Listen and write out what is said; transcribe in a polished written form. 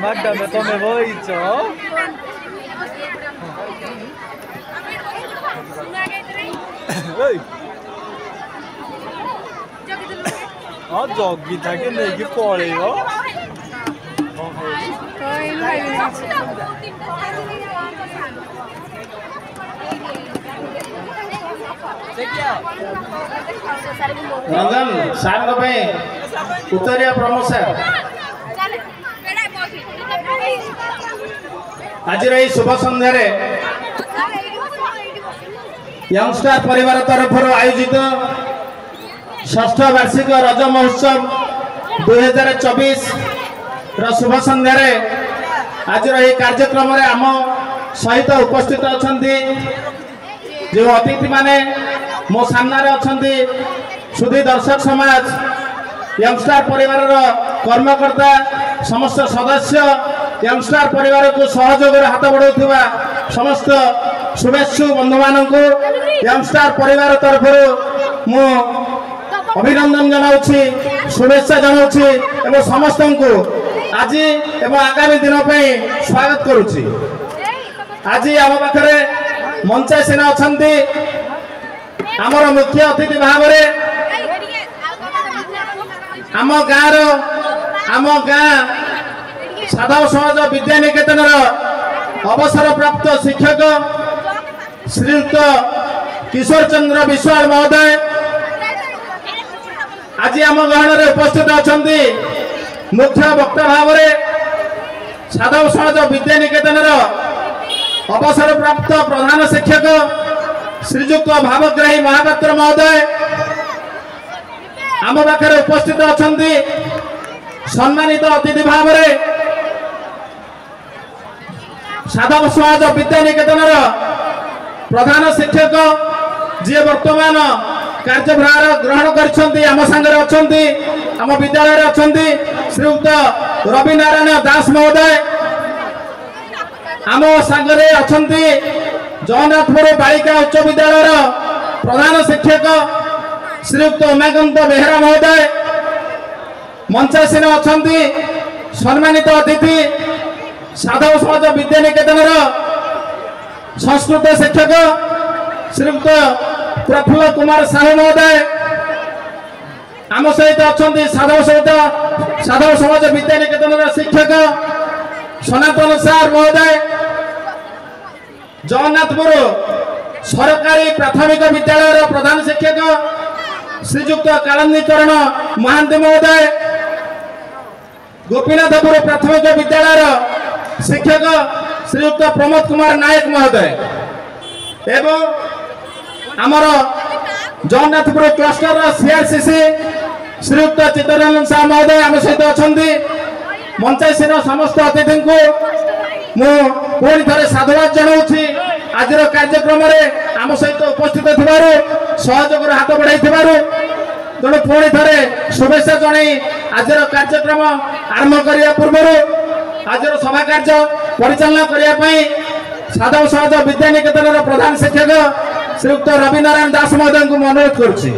Magda, me tome boicho. Jogi থাকে নেকি পড়েও रंजन सार उत्तरिया प्रमोशन आज शुभ सन्धार यंगस्टार परिवार तरफ आयोजित षष्ठ वार्षिक रज महोत्सव 2024 शुभ सन्धार आज कार्यक्रम आम सहित उपस्थित अच्छा जो अतिथि माने मो सामने अच्छा सुधी दर्शक समाज यंगस्टार परिवार कर्मकर्ता समस्त सदस्य यंगस्टार परिवार को सहयोग हाथ बढ़ाऊा समस्त शुभेच्छु बंधु मान यंगस्टार परिवार तरफ मु अभिनंदन जनाऊँगी शुभेच्छा जनाऊँगी एवं समस्त को आज एवं आगामी दिन स्वागत करुच्ची। आज आम पाखे मंचा सेना अच्छा आमर मुख्य अतिथि भाव आम गाँ साधव समाज विद्या निकेतन अवसर प्राप्त शिक्षक श्रीयुक्त किशोर चंद्र विश्वाल महोदय आज आम गहन उपस्थित अच्छा मुख्य वक्ता भाव साधव समाज विद्या निकेतन अवसर प्राप्त प्रधान शिक्षक श्रीजुक्त भावग्राही महापात्र महोदय आम पाखे उपस्थित अच्छा सम्मानित अतिथि भाव साधव समाज विद्या निकेतन प्रधान शिक्षक जी वर्तमान कार्यभार ग्रहण करम सांगे अच्छा आम विद्यालय अच्छा श्रीयुक्त रवि नारायण दास महोदय आम सांगे अच्छा जगन्नाथपुर बालिका उच्च विद्यालय प्रधान शिक्षक श्रीयुक्त उमाकांत बेहरा महोदय मंचासीन अच्छा सम्मानित अतिथि साधव समाज विद्या निकेतन संस्कृत शिक्षक श्रीयुक्त प्रफुल्ल कुमार साहू महोदय आम सहित अच्छा साधव समाज विद्या निकेतन शिक्षक सनातन सार महोदय जगन्नाथपुर सरकारी प्राथमिक विद्यालय प्रधान शिक्षक श्रीजुक्त कालंदीकरण महांती महोदय गोपीनाथपुर प्राथमिक विद्यालय शिक्षक श्रीयुक्त प्रमोद कुमार नायक महोदय एवं आमर जगन्नाथपुर क्लस्टर सीआरसीसी श्रीयुक्त चित्तरंजन साह महोदय आम सहित अच्छा मंचासीन समस्त अतिथि को पुणी थे साधुवाद जनाऊँगी आज कार्यक्रम आम सहित उपस्थित सहयोग हाथ बढ़ाई तेणु पुणी थे शुभेच्छा जन आज कार्यक्रम आरंभ करने पूर्व आज सभा कार्य परिचालना करने साधव समाज विद्या निकेतन प्रधान शिक्षक श्रीयुक्त रवि नारायण दास महोदय को अनुरोध करुच्ची।